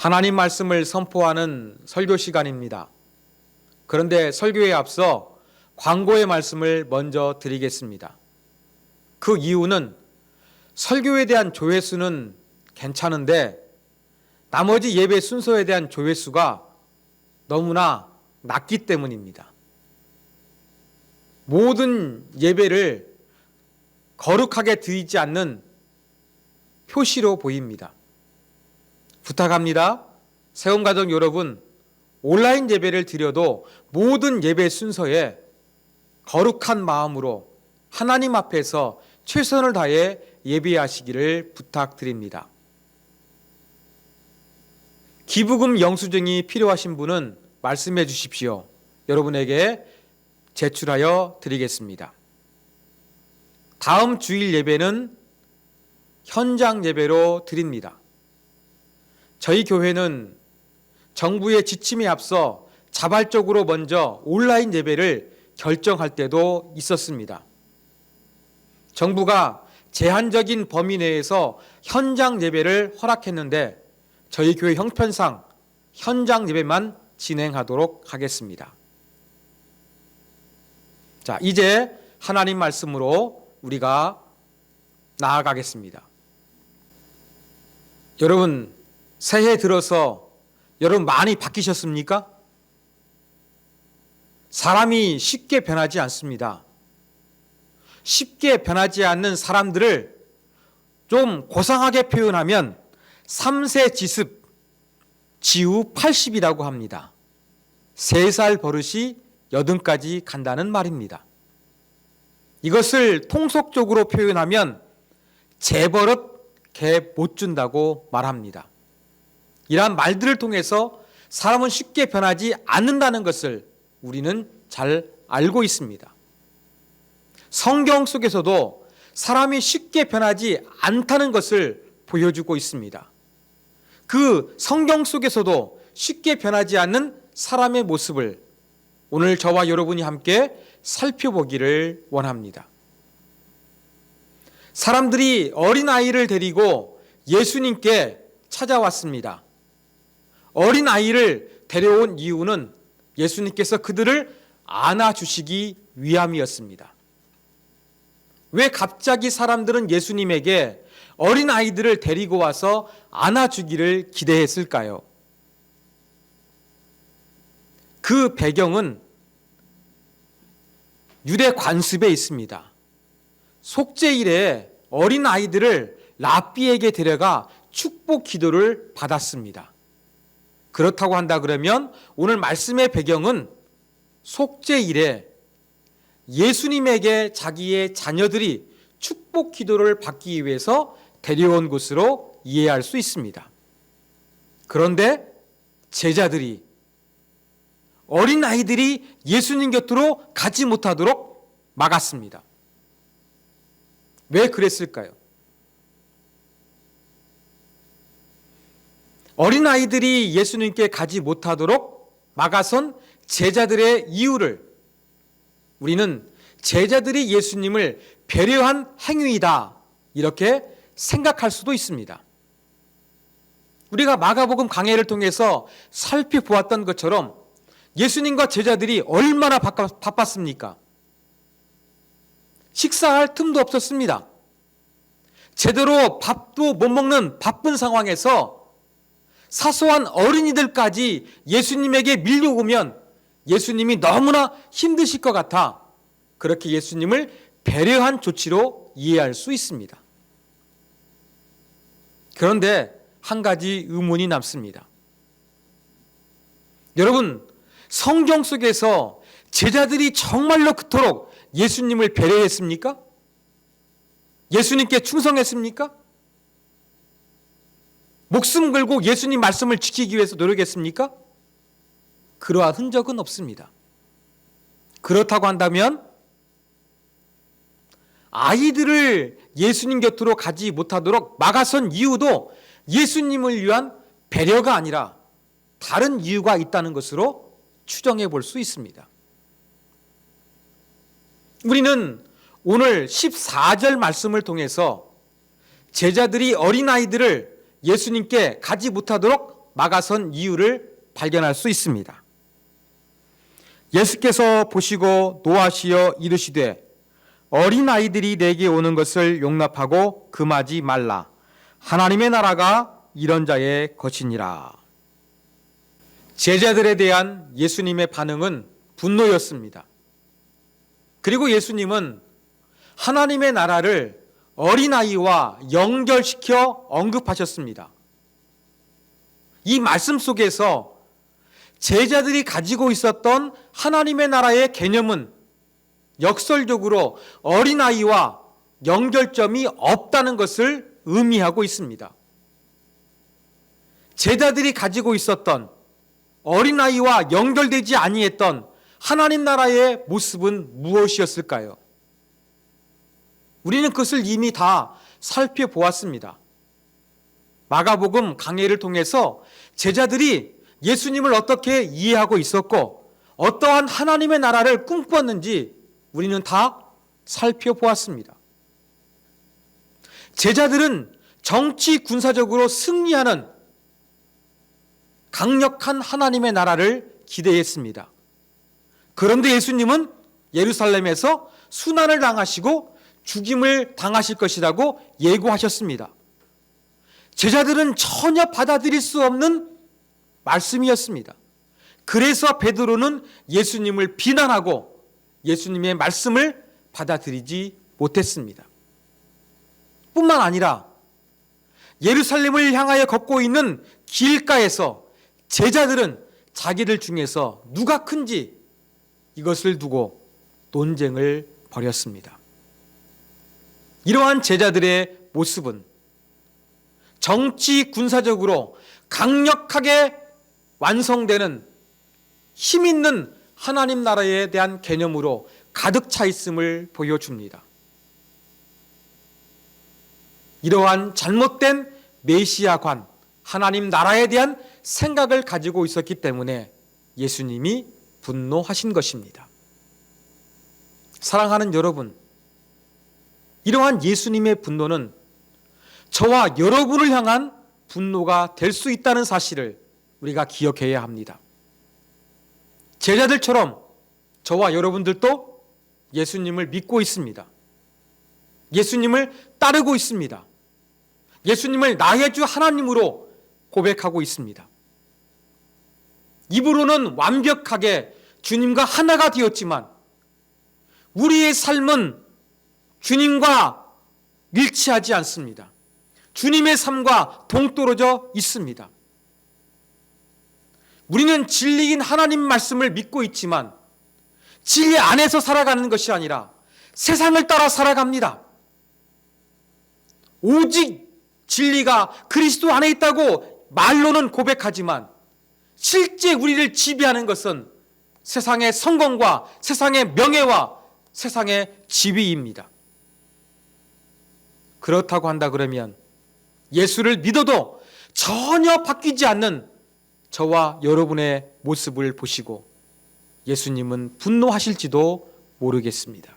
하나님 말씀을 선포하는 설교 시간입니다. 그런데 설교에 앞서 광고의 말씀을 먼저 드리겠습니다. 그 이유는 설교에 대한 조회수는 괜찮은데 나머지 예배 순서에 대한 조회수가 너무나 낮기 때문입니다. 모든 예배를 거룩하게 드리지 않는 표시로 보입니다. 부탁합니다. 세움가족 여러분, 온라인 예배를 드려도 모든 예배 순서에 거룩한 마음으로 하나님 앞에서 최선을 다해 예배하시기를 부탁드립니다. 기부금 영수증이 필요하신 분은 말씀해 주십시오. 여러분에게 제출하여 드리겠습니다. 다음 주일 예배는 현장 예배로 드립니다. 저희 교회는 정부의 지침에 앞서 자발적으로 먼저 온라인 예배를 결정할 때도 있었습니다. 정부가 제한적인 범위 내에서 현장 예배를 허락했는데 저희 교회 형편상 현장 예배만 진행하도록 하겠습니다. 자, 이제 하나님 말씀으로 우리가 나아가겠습니다. 여러분, 새해 들어서 여러분 많이 바뀌셨습니까? 사람이 쉽게 변하지 않습니다. 쉽게 변하지 않는 사람들을 좀 고상하게 표현하면 3세 지습, 지우 80이라고 합니다. 3살 버릇이 80까지 간다는 말입니다. 이것을 통속적으로 표현하면 재버릇 개 못 준다고 말합니다. 이러한 말들을 통해서 사람은 쉽게 변하지 않는다는 것을 우리는 잘 알고 있습니다. 성경 속에서도 사람이 쉽게 변하지 않다는 것을 보여주고 있습니다. 그 성경 속에서도 쉽게 변하지 않는 사람의 모습을 오늘 저와 여러분이 함께 살펴보기를 원합니다. 사람들이 어린아이를 데리고 예수님께 찾아왔습니다. 어린아이를 데려온 이유는 예수님께서 그들을 안아주시기 위함이었습니다. 왜 갑자기 사람들은 예수님에게 어린아이들을 데리고 와서 안아주기를 기대했을까요? 그 배경은 유대 관습에 있습니다. 속죄일에 어린아이들을 랍비에게 데려가 축복 기도를 받았습니다. 그렇다고 한다 그러면 오늘 말씀의 배경은 속죄일에 예수님에게 자기의 자녀들이 축복 기도를 받기 위해서 데려온 것으로 이해할 수 있습니다. 그런데 제자들이 어린아이들이 예수님 곁으로 가지 못하도록 막았습니다. 왜 그랬을까요? 어린아이들이 예수님께 가지 못하도록 막아선 제자들의 이유를 우리는 제자들이 예수님을 배려한 행위이다 이렇게 생각할 수도 있습니다. 우리가 마가복음 강해를 통해서 살펴보았던 것처럼 예수님과 제자들이 얼마나 바빴습니까? 식사할 틈도 없었습니다. 제대로 밥도 못 먹는 바쁜 상황에서 사소한 어린이들까지 예수님에게 밀려오면 예수님이 너무나 힘드실 것 같아 그렇게 예수님을 배려한 조치로 이해할 수 있습니다. 그런데 한 가지 의문이 남습니다. 여러분, 성경 속에서 제자들이 정말로 그토록 예수님을 배려했습니까? 예수님께 충성했습니까? 목숨 걸고 예수님 말씀을 지키기 위해서 노력했습니까? 그러한 흔적은 없습니다. 그렇다고 한다면 아이들을 예수님 곁으로 가지 못하도록 막아선 이유도 예수님을 위한 배려가 아니라 다른 이유가 있다는 것으로 추정해 볼 수 있습니다. 우리는 오늘 14절 말씀을 통해서 제자들이 어린아이들을 예수님께 가지 못하도록 막아선 이유를 발견할 수 있습니다. 예수께서 보시고 노하시어 이르시되 어린아이들이 내게 오는 것을 용납하고 금하지 말라. 하나님의 나라가 이런 자의 것이니라. 제자들에 대한 예수님의 반응은 분노였습니다. 그리고 예수님은 하나님의 나라를 어린아이와 연결시켜 언급하셨습니다. 이 말씀 속에서 제자들이 가지고 있었던 하나님의 나라의 개념은 역설적으로 어린아이와 연결점이 없다는 것을 의미하고 있습니다. 제자들이 가지고 있었던 어린아이와 연결되지 아니했던 하나님 나라의 모습은 무엇이었을까요? 우리는 그것을 이미 다 살펴보았습니다. 마가복음 강해를 통해서 제자들이 예수님을 어떻게 이해하고 있었고 어떠한 하나님의 나라를 꿈꿨는지 우리는 다 살펴보았습니다. 제자들은 정치 군사적으로 승리하는 강력한 하나님의 나라를 기대했습니다. 그런데 예수님은 예루살렘에서 순환을 당하시고 죽임을 당하실 것이라고 예고하셨습니다. 제자들은 전혀 받아들일 수 없는 말씀이었습니다. 그래서 베드로는 예수님을 비난하고 예수님의 말씀을 받아들이지 못했습니다. 뿐만 아니라 예루살렘을 향하여 걷고 있는 길가에서 제자들은 자기들 중에서 누가 큰지 이것을 두고 논쟁을 벌였습니다. 이러한 제자들의 모습은 정치 군사적으로 강력하게 완성되는 힘 있는 하나님 나라에 대한 개념으로 가득 차 있음을 보여줍니다. 이러한 잘못된 메시아관, 하나님 나라에 대한 생각을 가지고 있었기 때문에 예수님이 분노하신 것입니다. 사랑하는 여러분, 이러한 예수님의 분노는 저와 여러분을 향한 분노가 될 수 있다는 사실을 우리가 기억해야 합니다. 제자들처럼 저와 여러분들도 예수님을 믿고 있습니다. 예수님을 따르고 있습니다. 예수님을 나의 주 하나님으로 고백하고 있습니다. 입으로는 완벽하게 주님과 하나가 되었지만 우리의 삶은 주님과 일치하지 않습니다. 주님의 삶과 동떨어져 있습니다. 우리는 진리인 하나님 말씀을 믿고 있지만 진리 안에서 살아가는 것이 아니라 세상을 따라 살아갑니다. 오직 진리가 그리스도 안에 있다고 말로는 고백하지만 실제 우리를 지배하는 것은 세상의 성공과 세상의 명예와 세상의 지위입니다. 그렇다고 한다 그러면 예수를 믿어도 전혀 바뀌지 않는 저와 여러분의 모습을 보시고 예수님은 분노하실지도 모르겠습니다.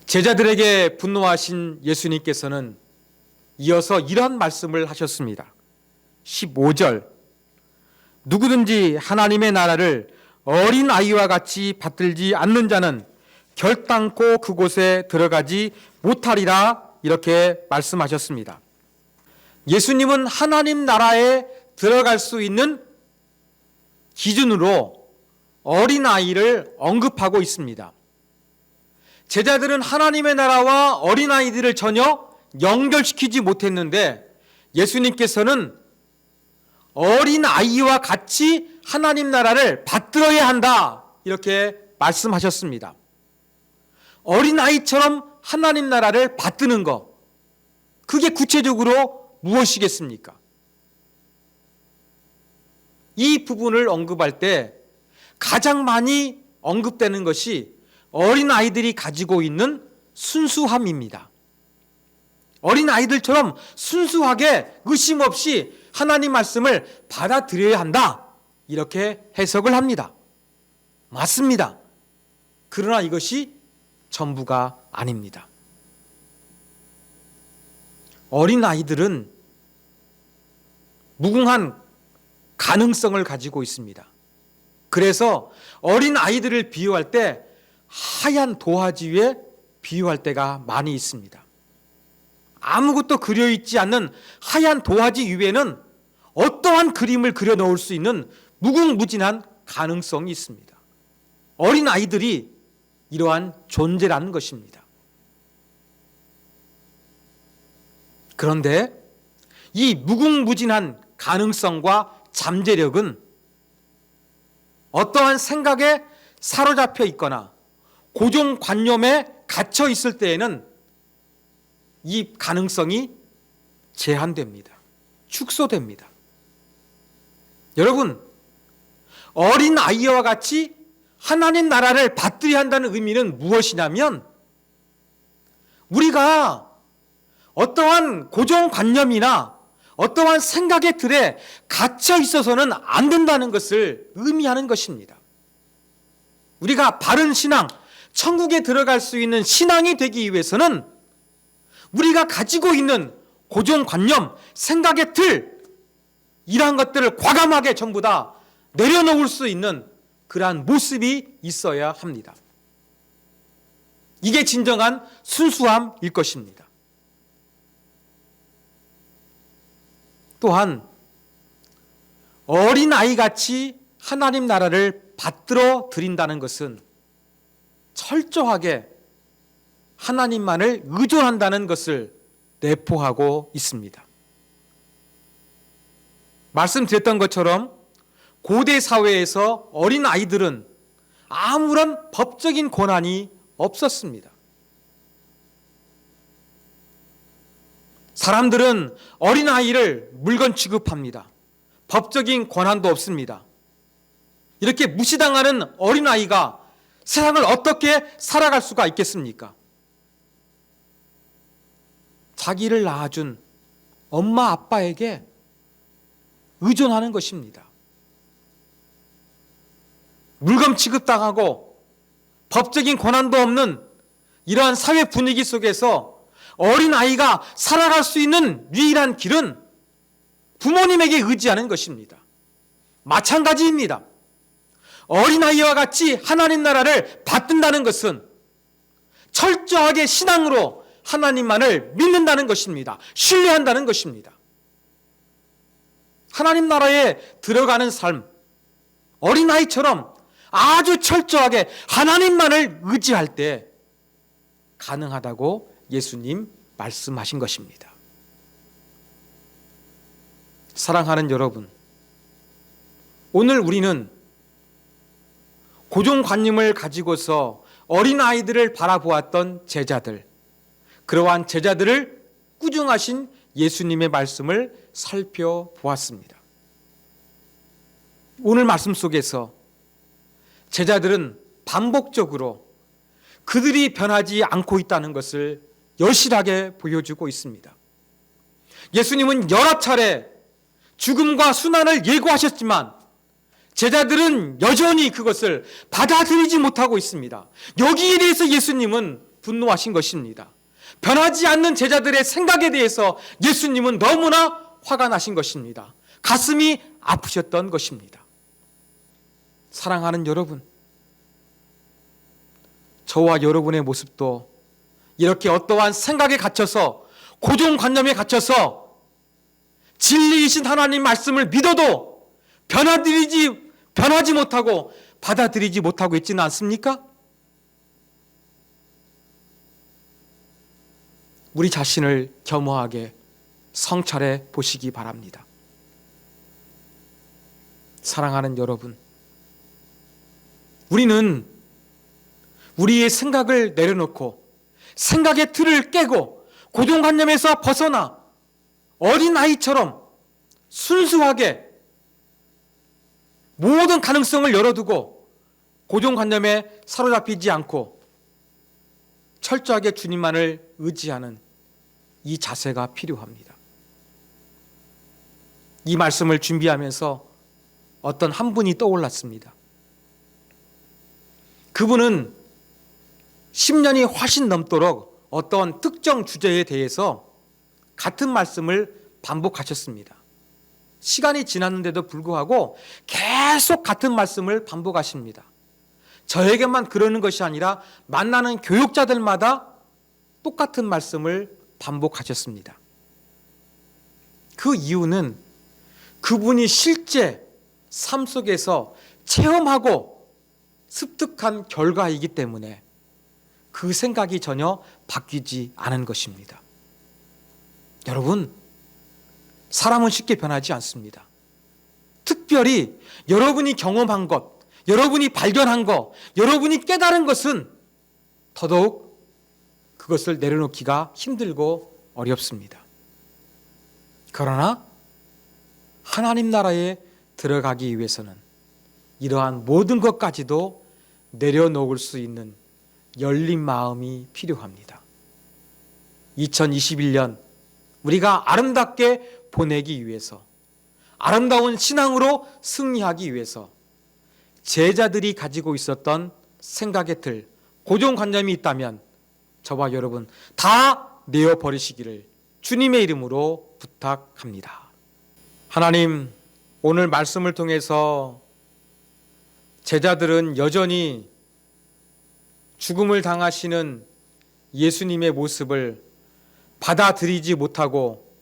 제자들에게 분노하신 예수님께서는 이어서 이런 말씀을 하셨습니다. 15절, 누구든지 하나님의 나라를 어린아이와 같이 받들지 않는 자는 결단코 그곳에 들어가지 못하리라, 이렇게 말씀하셨습니다. 예수님은 하나님 나라에 들어갈 수 있는 기준으로 어린아이를 언급하고 있습니다. 제자들은 하나님의 나라와 어린아이들을 전혀 연결시키지 못했는데 예수님께서는 어린아이와 같이 하나님 나라를 받들어야 한다, 이렇게 말씀하셨습니다. 어린아이처럼 하나님 나라를 받드는 것, 그게 구체적으로 무엇이겠습니까? 이 부분을 언급할 때 가장 많이 언급되는 것이 어린아이들이 가지고 있는 순수함입니다. 어린아이들처럼 순수하게 의심 없이 하나님 말씀을 받아들여야 한다, 이렇게 해석을 합니다. 맞습니다. 그러나 이것이 전부가 아닙니다. 어린 아이들은 무궁한 가능성을 가지고 있습니다. 그래서 어린 아이들을 비유할 때 하얀 도화지 위에 비유할 때가 많이 있습니다. 아무것도 그려 있지 않는 하얀 도화지 위에는 어떠한 그림을 그려 넣을 수 있는 무궁무진한 가능성이 있습니다. 어린 아이들이 이러한 존재라는 것입니다. 그런데 이 무궁무진한 가능성과 잠재력은 어떠한 생각에 사로잡혀 있거나 고정관념에 갇혀 있을 때에는 이 가능성이 제한됩니다. 축소됩니다. 여러분, 어린 아이와 같이 하나님 나라를 받들여야 한다는 의미는 무엇이냐면 우리가 어떠한 고정관념이나 어떠한 생각의 틀에 갇혀 있어서는 안 된다는 것을 의미하는 것입니다. 우리가 바른 신앙, 천국에 들어갈 수 있는 신앙이 되기 위해서는 우리가 가지고 있는 고정관념, 생각의 틀, 이러한 것들을 과감하게 전부 다 내려놓을 수 있는 그러한 모습이 있어야 합니다. 이게 진정한 순수함일 것입니다. 또한 어린아이같이 하나님 나라를 받들어 드린다는 것은 철저하게 하나님만을 의존한다는 것을 내포하고 있습니다. 말씀드렸던 것처럼 고대 사회에서 어린아이들은 아무런 법적인 권한이 없었습니다. 사람들은 어린아이를 물건 취급합니다. 법적인 권한도 없습니다. 이렇게 무시당하는 어린아이가 세상을 어떻게 살아갈 수가 있겠습니까? 자기를 낳아준 엄마 아빠에게 의존하는 것입니다. 물건 취급당하고 법적인 권한도 없는 이러한 사회 분위기 속에서 어린아이가 살아갈 수 있는 유일한 길은 부모님에게 의지하는 것입니다. 마찬가지입니다. 어린아이와 같이 하나님 나라를 받든다는 것은 철저하게 신앙으로 하나님만을 믿는다는 것입니다. 신뢰한다는 것입니다. 하나님 나라에 들어가는 삶, 어린아이처럼 아주 철저하게 하나님만을 의지할 때 가능하다고 예수님 말씀하신 것입니다. 사랑하는 여러분, 오늘 우리는 고정관념을 가지고서 어린아이들을 바라보았던 제자들, 그러한 제자들을 꾸중하신 예수님의 말씀을 살펴보았습니다. 오늘 말씀 속에서 제자들은 반복적으로 그들이 변하지 않고 있다는 것을 여실하게 보여주고 있습니다. 예수님은 여러 차례 죽음과 순환을 예고하셨지만 제자들은 여전히 그것을 받아들이지 못하고 있습니다. 여기에 대해서 예수님은 분노하신 것입니다. 변하지 않는 제자들의 생각에 대해서 예수님은 너무나 화가 나신 것입니다. 가슴이 아프셨던 것입니다. 사랑하는 여러분, 저와 여러분의 모습도 이렇게 어떠한 생각에 갇혀서 고정관념에 갇혀서 진리이신 하나님 말씀을 믿어도 변하지 못하고 받아들이지 못하고 있지는 않습니까? 우리 자신을 겸허하게 성찰해 보시기 바랍니다. 사랑하는 여러분, 우리는 우리의 생각을 내려놓고 생각의 틀을 깨고 고정관념에서 벗어나 어린아이처럼 순수하게 모든 가능성을 열어두고 고정관념에 사로잡히지 않고 철저하게 주님만을 의지하는 이 자세가 필요합니다. 이 말씀을 준비하면서 어떤 한 분이 떠올랐습니다. 그분은 10년이 훨씬 넘도록 어떤 특정 주제에 대해서 같은 말씀을 반복하셨습니다. 시간이 지났는데도 불구하고 계속 같은 말씀을 반복하십니다. 저에게만 그러는 것이 아니라 만나는 교육자들마다 똑같은 말씀을 반복하셨습니다. 그 이유는 그분이 실제 삶 속에서 체험하고 습득한 결과이기 때문에 그 생각이 전혀 바뀌지 않은 것입니다. 여러분, 사람은 쉽게 변하지 않습니다. 특별히 여러분이 경험한 것, 여러분이 발견한 것, 여러분이 깨달은 것은 더더욱 그것을 내려놓기가 힘들고 어렵습니다. 그러나 하나님 나라에 들어가기 위해서는 이러한 모든 것까지도 내려놓을 수 있는 열린 마음이 필요합니다. 2021년 우리가 아름답게 보내기 위해서, 아름다운 신앙으로 승리하기 위해서 제자들이 가지고 있었던 생각의 틀, 고정관념이 있다면 저와 여러분 다 내어버리시기를 주님의 이름으로 부탁합니다. 하나님, 오늘 말씀을 통해서 제자들은 여전히 죽음을 당하시는 예수님의 모습을 받아들이지 못하고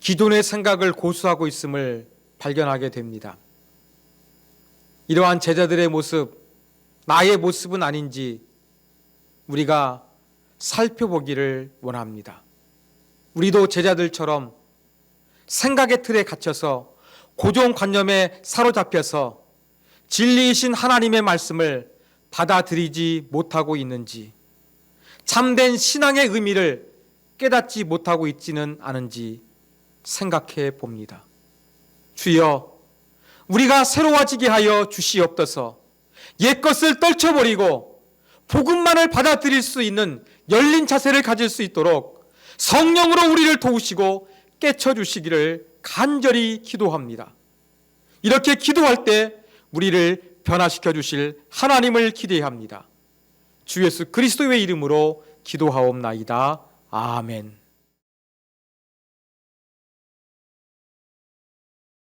기존의 생각을 고수하고 있음을 발견하게 됩니다. 이러한 제자들의 모습, 나의 모습은 아닌지 우리가 살펴보기를 원합니다. 우리도 제자들처럼 생각의 틀에 갇혀서 고정관념에 사로잡혀서 진리이신 하나님의 말씀을 받아들이지 못하고 있는지, 참된 신앙의 의미를 깨닫지 못하고 있지는 않은지 생각해 봅니다. 주여, 우리가 새로워지게 하여 주시옵소서. 옛것을 떨쳐버리고 복음만을 받아들일 수 있는 열린 자세를 가질 수 있도록 성령으로 우리를 도우시고 깨쳐주시기를 간절히 기도합니다. 이렇게 기도할 때 우리를 변화시켜 주실 하나님을 기대합니다. 주 예수 그리스도의 이름으로 기도하옵나이다. 아멘.